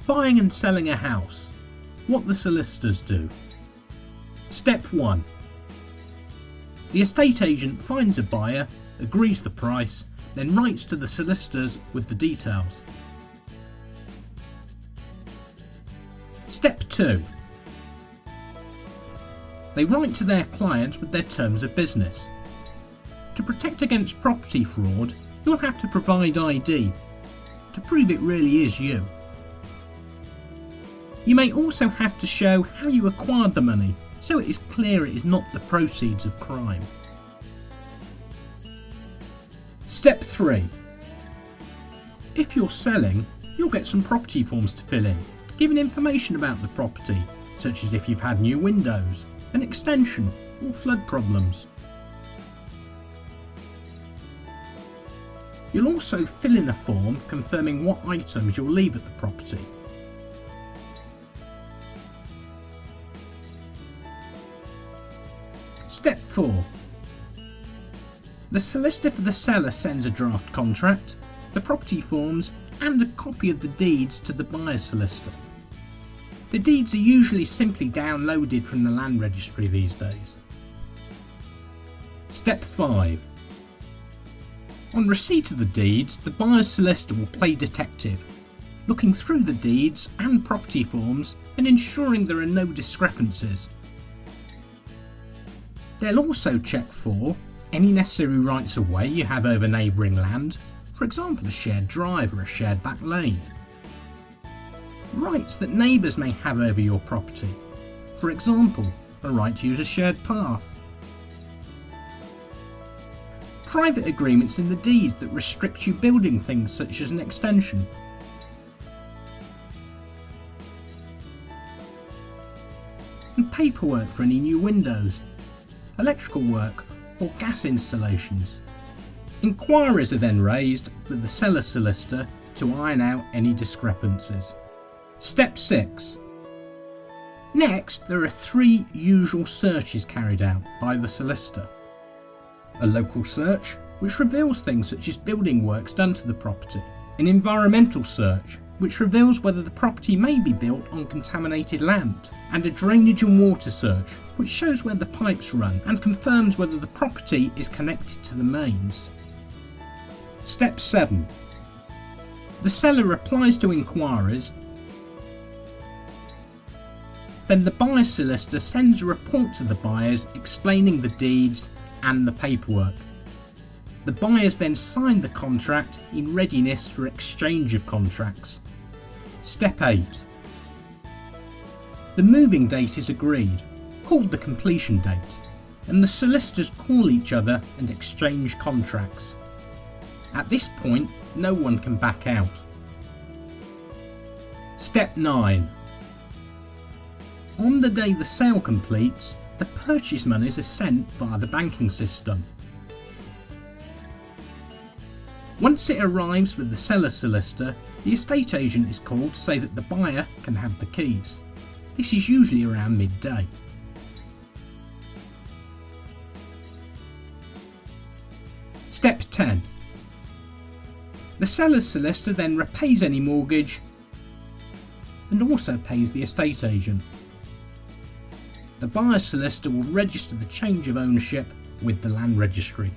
Buying and selling a house. What the solicitors do. Step 1. The estate agent finds a buyer, agrees the price, then writes to the solicitors with the details. Step 2. They write to their client with their terms of business. To protect against property fraud, you'll have to provide ID to prove it really is you. You may also have to show how you acquired the money, so it is clear it is not the proceeds of crime. Step 3. If you're selling, you'll get some property forms to fill in, giving information about the property, such as if you've had new windows, an extension, or flood problems. You'll also fill in a form confirming what items you'll leave at the property. Step 4. The solicitor for the seller sends a draft contract, the property forms, and a copy of the deeds to the buyer's solicitor. The deeds are usually simply downloaded from the land registry these days. Step 5. On receipt of the deeds, the buyer's solicitor will play detective, looking through the deeds and property forms and ensuring there are no discrepancies. They'll also check for any necessary rights of way you have over neighbouring land, for example a shared drive or a shared back lane. Rights that neighbours may have over your property, for example a right to use a shared path. Private agreements in the deeds that restrict you building things such as an extension. And paperwork for any new windows, electrical work or gas installations. Inquiries are then raised with the seller's solicitor to iron out any discrepancies. Step 6. Next, there are 3 usual searches carried out by the solicitor. A local search, which reveals things such as building works done to the property. An environmental search, which reveals whether the property may be built on contaminated land. And a drainage and water search, which shows where the pipes run and confirms whether the property is connected to the mains. Step 7. The seller replies to inquiries. Then the buyer's solicitor sends a report to the buyers explaining the deeds and the paperwork. The buyers then sign the contract in readiness for exchange of contracts. Step 8. The moving date is agreed, called the completion date, and the solicitors call each other and exchange contracts. At this point, no one can back out. Step 9. On the day the sale completes, the purchase monies are sent via the banking system. Once it arrives with the seller's solicitor, the estate agent is called to say that the buyer can have the keys. This is usually around midday. Step 10. The seller's solicitor then repays any mortgage and also pays the estate agent. The buyer's solicitor will register the change of ownership with the land registry.